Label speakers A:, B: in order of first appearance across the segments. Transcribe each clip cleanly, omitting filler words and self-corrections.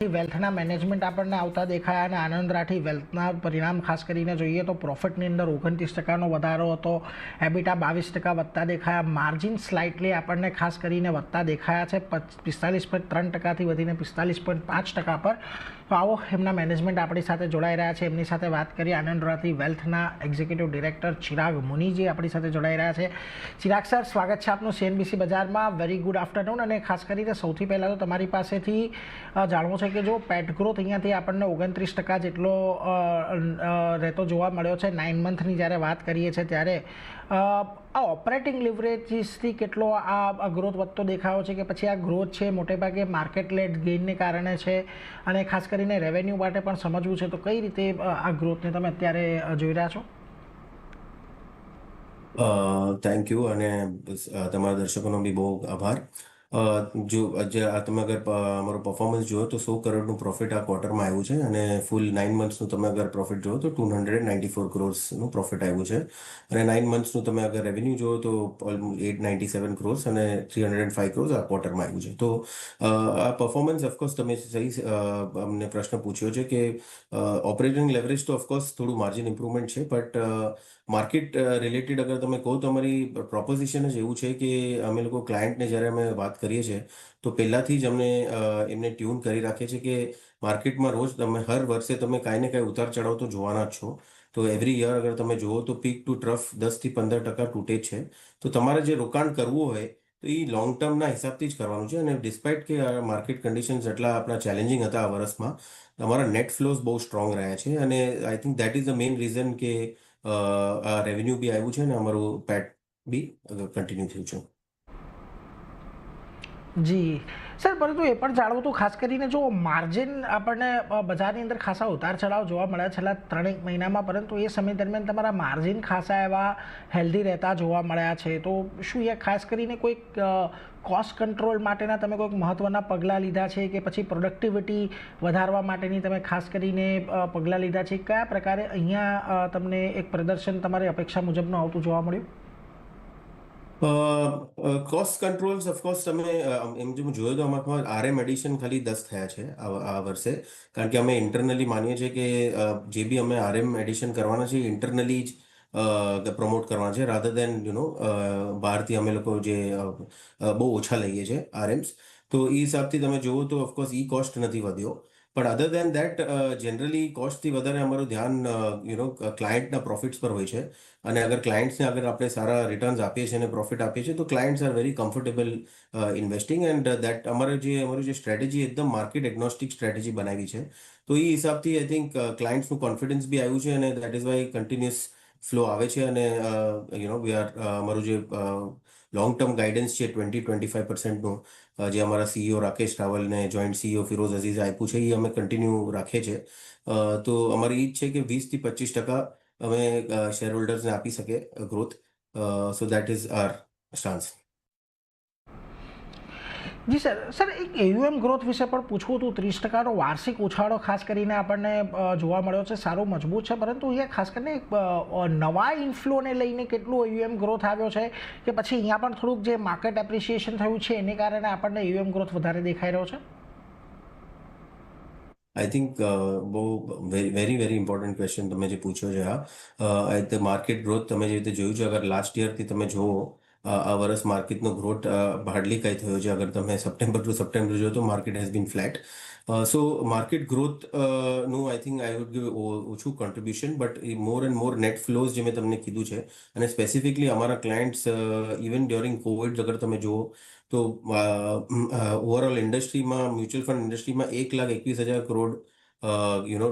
A: વેલ્થના management આપણને આવતા દેખાયા અને આનંદ રાઠી વેલ્થના પરિણામ ખાસ કરીને જોઈએ તો પ્રોફિટની અંદર 29% વધારો હતો, એબિટા 22% વધતા દેખાયા, માર્જિન સ્લાઇટલી આપણને ખાસ કરીને વધતા દેખાયા છે 45.3%થી વધીને 45.5% પર. તો આવો એમના મેનેજમેન્ટ આપણી સાથે જોડાઈ રહ્યા છે, એમની સાથે વાત કરીએ. આનંદ રાઠી વેલ્થના એક્ઝિક્યુટિવ ડિરેક્ટર ચિરાગ મુનીજી આપણી સાથે જોડાઈ રહ્યા છે. ચિરાગ સર, સ્વાગત છે આપનું CNBC બજારમાં. Very good afternoon. અને ખાસ કરીને સૌથી પહેલાં તો તમારી પાસેથી જાણવું છે કે જો પેટ ગ્રોથ અહીંયાથી આપણને 29% જેટલો રહેતો જોવા મળ્યો છે 9 મંથની જ્યારે વાત કરીએ છીએ ત્યારે આ ઓપરેટિંગ લિવરેજીસથી કેટલો આ ગ્રોથ વધતો દેખાયો છે કે પછી આ ગ્રોથ છે મોટેભાગે માર્કેટ લેડ ગેઇનને કારણે છે, અને ખાસ કરીને રેવન્યુ માટે પણ સમજવું છે, તો કઈ રીતે આ ગ્રોથને તમે અત્યારે જોઈ રહ્યા છો?
B: થેન્ક યુ અને તમારા દર્શકોનો બી બહુ આભાર. જો તમે અગર અમારું પરફોર્મન્સ જુઓ તો 100 કરોડનું પ્રોફિટ આ ક્વાર્ટરમાં આવ્યું છે અને ફૂલ 9 મંથ્સનું તમે અગર પ્રોફિટ જુઓ તો 294 ક્રોર્સનું પ્રોફિટ આવ્યું છે. અને 9 મંથ્સનું તમે અગર રેવન્યુ જુઓ તો ઓલમોસ્ટ 897 ક્રોર્સ અને 305 ક્રોર્સ આ ક્વાર્ટરમાં આવ્યું છે. તો આ પરફોર્મન્સ ઓફકોર્સ તમે સહી અમને પ્રશ્ન પૂછ્યો છે કે ઓપરેટિંગ લેવરેજ તો ઓફકોર્સ થોડું માર્જિન ઇમ્પ્રુવમેન્ટ છે, બટ માર્કેટ રિલેટેડ અગર તમે કહો તો અમારી પ્રોપોઝિશન જ એવું છે કે અમે લોકો ક્લાયન્ટને જ્યારે અમે વાત કરીએ છીએ તો પહેલાંથી જ એમને ટ્યુન કરી રાખીએ છીએ કે માર્કેટમાં રોજ તમે હર વર્ષે તમે કાંઈ ને કાંઈ ઉતાર ચઢાવ તો જોવાના જ છો. તો એવરી યર અગર તમે જુઓ તો પીક ટુ ટ્રફ 10થી 15% તૂટે જ છે. તો તમારે જે રોકાણ કરવું હોય તો એ લોંગ ટર્મના હિસાબથી જ કરવાનું છે. અને ડિસ્પાઇટ કે માર્કેટ કન્ડિશન્સ એટલા આપણા ચેલેન્જિંગ હતા આ વર્ષમાં, તમારા નેટ ફ્લોઝ બહુ સ્ટ્રોંગ રહ્યા છે અને I think that is the main reason કે આ રેવન્યુ બી આવ્યું છે અને અમારું પેટ બી કન્ટિન્યુ થયું છે.
A: જી સર, પરંતુ એ પણ જાણવું હતું ખાસ કરીને જો માર્જિન આપણને બજારની અંદર ખાસા ઉતાર ચઢાવ જોવા મળ્યા છેલ્લા 3 મહિનામાં, પરંતુ એ સમય દરમિયાન તમારા માર્જિન ખાસા એવા હેલ્ધી રહેતા જોવા મળ્યા છે. તો શું એ ખાસ કરીને કોઈક કોસ્ટ કંટ્રોલ માટેના તમે કોઈક મહત્ત્વના પગલાં લીધા છે કે પછી પ્રોડક્ટિવિટી વધારવા માટેની તમે ખાસ કરીને પગલાં લીધા છે? કયા પ્રકારે અહીંયા તમને એક પ્રદર્શન તમારી અપેક્ષા મુજબનું આવતું જોવા મળ્યું?
B: કોસ્ટ કંટ્રોલ્સ ઓફકોર્સ તમે એમ જો જોયો તો અમારા RM એડિશન ખાલી 10 થયા છે આ વર્ષે, કારણ કે અમે ઇન્ટરનલી માનીએ છીએ કે જે બી અમે RM એડિશન કરવાના છે ઇન્ટરનલી જ પ્રમોટ કરવાના છે, રાધર દેન બહારથી અમે લોકો જે બહુ ઓછા લઈએ છીએ RMs. તો એ હિસાબથી તમે જુઓ તો ઓફકોર્સ કોસ્ટ નથી વધ્યો, પણ અધર દેન દેટ જનરલી કોસ્ટથી વધારે અમારું ધ્યાન ક્લાયન્ટના પ્રોફિટ્સ પર હોય છે. અને અગર ક્લાયન્ટ્સને અગર આપણે સારા રિટર્ન્સ આપીએ છીએ અને પ્રોફિટ આપીએ છીએ તો clients are very comfortable investing and that અમારું જે સ્ટ્રેટેજી એકદમ માર્કેટ એગ્નોસ્ટિક સ્ટ્રેટેજી બનાવી છે. તો એ હિસાબથી આઈ થિંક ક્લાયન્ટ્સનું કોન્ફિડન્સ બી આવ્યું છે અને that is why continuous flow આવે છે. અને અમારું જે લોંગ ટર્મ ગાઈડન્સ છે 20-25%નું, જે અમારા CEO રાકેશ રાવલને જોઈન્ટ CEO ફિરોઝ અઝીઝે આપ્યું છે, એ અમે કન્ટિન્યુ રાખીએ છીએ. તો અમારી એ જ છે કે 20-25% અમે શેર હોલ્ડર્સને આપી શકે growth. So that is our stance.
A: જી સર, એક AUM ગ્રોથ વિશે પણ પૂછવું હતું. 30%નો વાર્ષિક ઉછાળો ખાસ કરીને આપણને જોવા મળ્યો છે, સારો મજબૂત છે, પરંતુ અહીંયા ખાસ કરીને નવા ઇન્ફ્લોને લઈને કેટલું AUM ગ્રોથ આવ્યો છે કે પછી અહીંયા પણ થોડુંક જે માર્કેટ એપ્રિસિએશન થયું છે એને કારણે આપણને AUM ગ્રોથ વધારે દેખાઈ રહ્યો છે?
B: આઈ થિંક બહુ વેરી વેરી ઇમ્પોર્ટન્ટ ક્વેશ્ચન તમે જે પૂછ્યો છે. આ માર્કેટ ગ્રોથ તમે જે રીતે જોયું છે, અગર લાસ્ટ યરથી તમે જુઓ આ વર્ષ માર્કેટનો ગ્રોથ હાર્ડલી કંઈ થયો છે. અગર તમે સપ્ટેમ્બર ટુ સપ્ટેમ્બર જો તો market has been flat. So market growth નું I think I would give ઓછું contribution, but more and more net flows જે મેં તમને કીધું છે, અને સ્પેસિફિકલી અમારા ક્લાયન્ટ્સ ઇવન ડ્યુરિંગ કોવિડ અગર તમે જુઓ તો ઓવરઓલ ઇન્ડસ્ટ્રીમાં, મ્યુચ્યુઅલ ફંડ ઇન્ડસ્ટ્રીમાં 1,21,000 કરોડ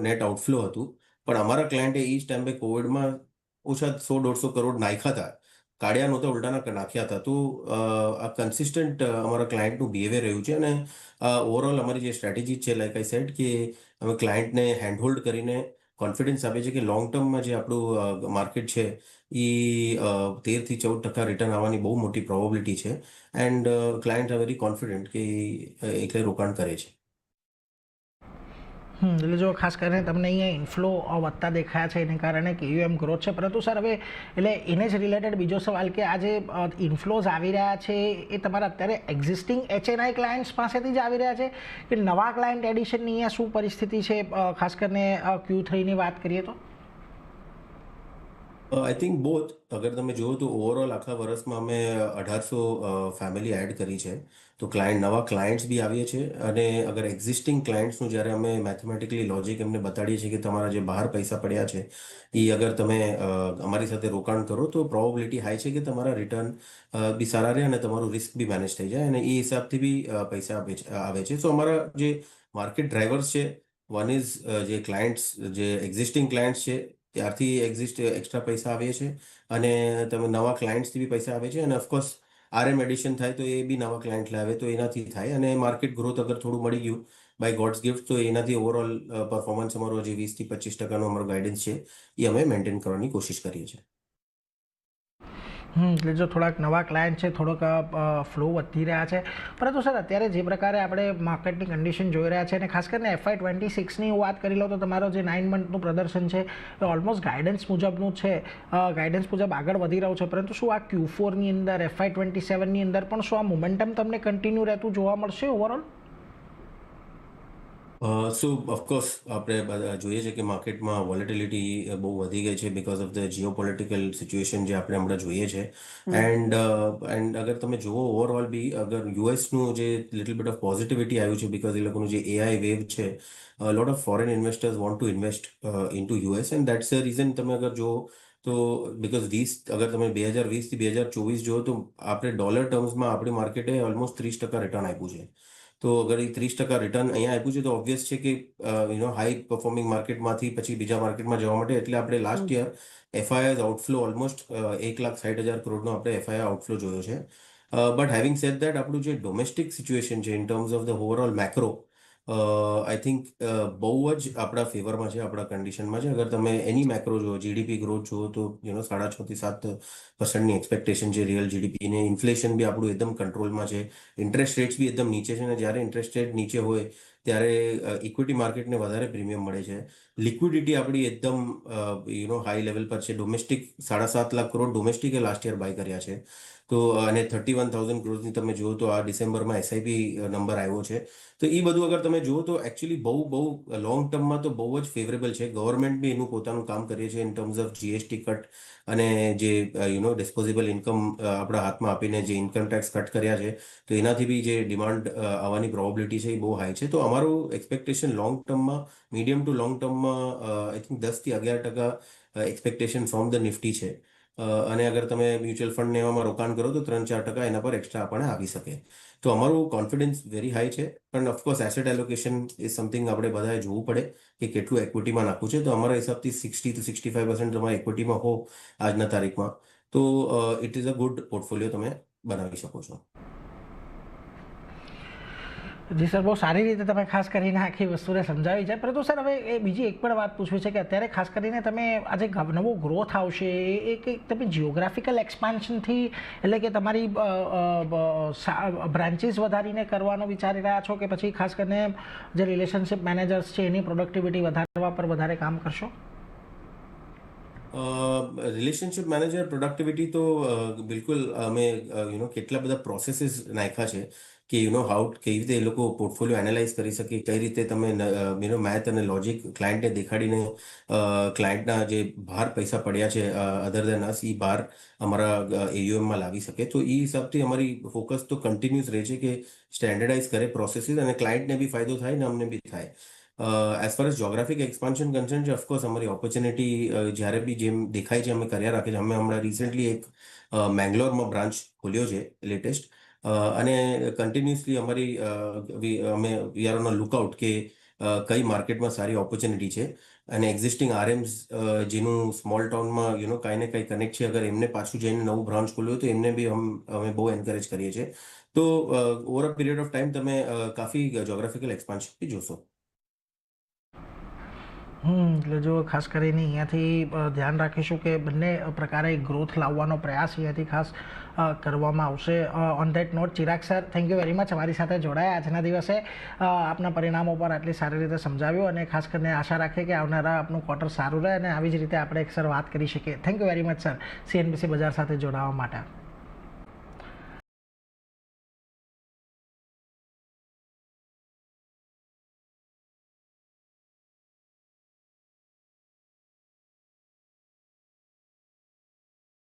B: નેટ આઉટફ્લો હતું. પણ અમારા ક્લાયન્ટે એ જ ટાઈમે કોવિડમાં ઓછા 100-150 કરોડ નાખ્યા હતા, કાઢ્યા નહોતા, ઉલટાના નાખ્યા હતા. તો આ કન્સિસ્ટન્ટ અમારા ક્લાયન્ટનું બિહેવિયર રહ્યું છે. અને ઓવરઓલ અમારી જે સ્ટ્રેટેજી છે, લાઈક આઈ સેડ, કે અમે ક્લાયન્ટને હેન્ડહોલ્ડ કરીને કોન્ફિડન્સ આપે છે કે લોંગ ટર્મમાં જે આપણું માર્કેટ છે એ 13-14% રિટર્ન આવવાની બહુ મોટી પ્રોબેબિલિટી છે. And client are very confident કે એકલે રોકાણ કરે છે.
A: એટલે જો ખાસ કરીને તમને અહીંયા ઇન્ફ્લો વધતા દેખાયા છે એને કારણે કેયુએમ ગ્રોથ છે, પરંતુ સર હવે એટલે એને જ રિલેટેડ બીજો સવાલ કે આ જે ઇન્ફ્લોઝ આવી રહ્યા છે એ તમારા અત્યારે એક્ઝિસ્ટિંગ HNI ક્લાયન્ટ્સ પાસેથી જ આવી રહ્યા છે કે નવા ક્લાયન્ટ એડિશનની અહીંયા શું પરિસ્થિતિ છે, ખાસ કરીને Q3ની વાત કરીએ તો?
B: I think both. અગર તમે જુઓ તો ઓવરઓલ આખા વર્ષમાં અમે 1800 ફેમિલી એડ કરી છે. તો નવા ક્લાયન્ટ્સ બી આવીએ છીએ, અને અગર એક્ઝિસ્ટિંગ ક્લાયન્ટ્સનું જ્યારે અમે મેથેમેટિકલી લોજિક એમને બતાડીએ છીએ કે તમારા જે બહાર પૈસા પડ્યા છે એ અગર તમે અમારી સાથે રોકાણ કરો તો પ્રોબેબિલિટી હાઈ છે કે તમારા રિટર્ન બી સારા રહે અને તમારું રિસ્ક બી મેનેજ થઈ જાય, અને એ હિસાબથી બી પૈસા આવે છે. સો અમારા જે માર્કેટ ડ્રાઈવર્સ છે, વન ઇઝ જે ક્લાયન્ટ્સ, જે એક્ઝિસ્ટિંગ ક્લાયન્ટ્સ છે ત્યારથી એક્સ્ટ્રા પૈસા આવે છે, અને તમે નવા ક્લાયન્ટ્સથી બી પૈસા આવે છે, અને ઓફકોર્સ RM એડિશન થાય તો એ બી નવા ક્લાયન્ટ લાવે તો એનાથી થાય, અને માર્કેટ ગ્રોથ અગર થોડું મળી ગયું બાય ગોડ્સ ગિફ્ટ તો એનાથી ઓવરઓલ પરફોર્મન્સ અમારો જે 20-25% અમારો ગાઈડન્સ છે એ અમે મેન્ટેન કરવાની કોશિશ કરીએ છીએ.
A: એટલે જો થોડાક નવા ક્લાયન્ટ છે, થોડોક ફ્લો વધી રહ્યા છે, પરંતુ સર અત્યારે જે પ્રકારે આપણે માર્કેટની કન્ડિશન જોઈ રહ્યા છે અને ખાસ કરીને FY26ની હું વાત કરી લઉં તો તમારો જે 9 મંથનું પ્રદર્શન છે એ ઓલમોસ્ટ ગાઈડન્સ મુજબનું છે, ગાઈડન્સ મુજબ આગળ વધી રહ્યું છે, પરંતુ શું આ Q4ની અંદર FY27ની અંદર પણ શું આ મોમેન્ટમ તમને કન્ટિન્યુ રહેતું જોવા મળશે ઓવરઓલ?
B: સો ઓફકોર્સ આપણે જોઈએ છે કે માર્કેટમાં વોલેટિલિટી બહુ વધી ગઈ છે because of the geopolitical situation જે આપણે હમણાં જોઈએ છે. એન્ડ અગર તમે જુઓ ઓવરઓલ બી અગર યુએસનું જે લિટલ બિટ ઓફ પોઝિટિવિટી આવ્યું છે બિકોઝ એ લોકોનું જે AI વેવ છે, lot of foreign investors want to invest in to US, and that's the reason. તમે અગર જુઓ તો બિકોઝ અગર તમે 2020થી 2024 જુઓ તો આપણે ડોલર ટર્મ્સમાં આપણી માર્કેટે ઓલમોસ્ટ 30% રિટર્ન આપ્યું છે. તો અગર એ 30% રિટર્ન અહીંયા આપ્યું છે તો ઓબ્વિયસ છે કે હાઈ પરફોર્મિંગ માર્કેટમાંથી પછી બીજા માર્કેટમાં જવા માટે, એટલે આપણે last year FIIs outflow almost 1,60,000 કરોડનો આપણે FII આઉટફ્લો જોયો છે. બટ હેવિંગ સેડ દેટ આપણું જે ડોમેસ્ટિક સિચ્યુએશન છે in terms of the overall macro, I think બહુ જ આપણા ફેવરમાં છે, આપણા કન્ડિશનમાં છે. અગર તમે એની મેક્રો જુઓ, GDP ગ્રોથ જુઓ તો 6.5% થી 7%ની એક્સપેક્ટેશન છે રિયલ GDP ને. ઇન્ફ્લેશન બી આપણું એકદમ કંટ્રોલમાં છે, ઇન્ટરેસ્ટ રેટ્સ બી એકદમ નીચે છે, અને જ્યારે ઇન્ટરેસ્ટ રેટ નીચે હોય ત્યારે ઇક્વિટી માર્કેટને વધારે પ્રીમિયમ મળે છે. લિક્વિડિટી આપણી એકદમ હાઈ લેવલ પર છે. ડોમેસ્ટિક 7.5 લાખ કરોડ ડોમેસ્ટિકે લાસ્ટ યર બાય કર્યા છે. તો અને 31,000 કરોડની તમે જુઓ તો આ ડિસેમ્બરમાં SIP નંબર આવ્યો છે. તો એ બધું અગર તમે જુઓ તો એકચ્યુઅલી બહુ લોંગ ટર્મમાં તો બહુ જ ફેવરેબલ છે. ગવર્મેન્ટ બી એનું પોતાનું કામ કરે છે in terms of GST cut, અને જે ડિસ્પોઝેબલ ઇન્કમ આપણા હાથમાં આપીને જે ઇન્કમ ટેક્સ કટ કર્યા છે, તો એનાથી બી જે ડિમાન્ડ આવવાની પ્રોબેબિલિટી છે એ બહુ હાઈ છે. તો અમારું એક્સપેક્ટેશન લોંગ ટર્મમાં, મીડિયમ ટુ લોંગ ટર્મમાં I think 10% expectation from the Nifty છે. અને અગર તમે મ્યુચ્યુઅલ ફંડને એવામાં રોકાણ કરો તો 3-4% એના પર એક્સ્ટ્રા આપણને આવી શકે. તો અમારું કોન્ફિડન્સ વેરી હાઈ છે. પણ ઓફકોર્સ એસેટ એલોકેશન એ સમથિંગ આપણે બધાએ જોવું પડે કે કેટલું એક્વિટીમાં નાખવું છે. તો અમારા હિસાબથી 60-65% તમારે એક્વિટીમાં હો આજના તારીખમાં, તો it is a good portfolio તમે બનાવી શકો છો.
A: જી સર, બહુ સારી રીતે તમે ખાસ કરીને આખી વસ્તુને સમજાવી છે, પરંતુ સર હવે એ બીજી એક પણ વાત પૂછવી છે કે અત્યારે ખાસ કરીને તમે આજે નવો ગ્રોથ આવશે એ કે તમે જિયોગ્રાફિકલ એક્સપાન્શનથી, એટલે કે તમારી બ્રાન્ચીસ વધારીને કરવાનો વિચારી રહ્યા છો કે પછી ખાસ કરીને જે રિલેશનશિપ મેનેજર્સ છે એની પ્રોડક્ટિવિટી વધારવા પર વધારે કામ કરશો?
B: રિલેશનશિપ મેનેજર પ્રોડક્ટિવિટી તો બિલકુલ અમે કેટલા બધા પ્રોસેસીસ નાખ્યા છે કે કેવી રીતે એ લોકો પોર્ટફોલિયો એનાલાઇઝ કરી શકે, કઈ રીતે તમે મેથ અને લોજિક ક્લાયન્ટને દેખાડીને ક્લાયન્ટના જે બહાર પૈસા પડ્યા છે અધર દેન અસ, એ બહાર અમારા AUMમાં લાવી શકે. તો એ હિસાબથી અમારી ફોકસ તો કન્ટિન્યુઅસ રહે છે કે સ્ટેન્ડર્ડાઇઝ કરે પ્રોસેસીસ, અને ક્લાયન્ટને બી ફાયદો થાય ને અમને બી થાય. As far as geographic expansion concern છે, ઓફકોર્સ અમારી ઓપોર્ચ્યુનિટી જ્યારે બી જેમ દેખાય છે અમે કર્યા રાખીએ છીએ. અમે હમણાં રિસેન્ટલી એક મેંગ્લોરમાં બ્રાન્ચ ખોલ્યો છે લેટેસ્ટ, અને કન્ટિન્યુઅસલી અમે we are on a lookout કે કઈ માર્કેટમાં સારી ઓપોર્ચ્યુનિટી છે, અને એક્ઝિસ્ટિંગ RMs જેનું સ્મોલ ટાઉનમાં કાંઈ ને કાંઈ કનેક્ટ છે, અગર એમને પાછું જઈને નવું બ્રાન્ચ ખોલ્યું તો એમને બી અમે બહુ એન્કરેજ કરીએ છીએ. તો over a period of time તમે કાફી જોગ્રાફિકલ એક્સપાન્શન બી જોશો.
A: એટલે જો ખાસ કરીને અહીંયાથી ધ્યાન રાખીશું કે બંને પ્રકારે ગ્રોથ લાવવાનો પ્રયાસ અહીંયાથી ખાસ કરવામાં આવશે. On that note Chirag sir, thank you very much અમારી સાથે જોડાયા આજના દિવસે, આપના પરિણામો પર આટલી સારી રીતે સમજાવ્યું અને ખાસ કરીને આશા રાખીએ કે આવનારા આપનું ક્વાર્ટર સારું રહે અને આવી જ રીતે આપણે એક સર વાત કરી શકીએ. Thank you very much sir, CNBC બજાર સાથે જોડાવા માટે.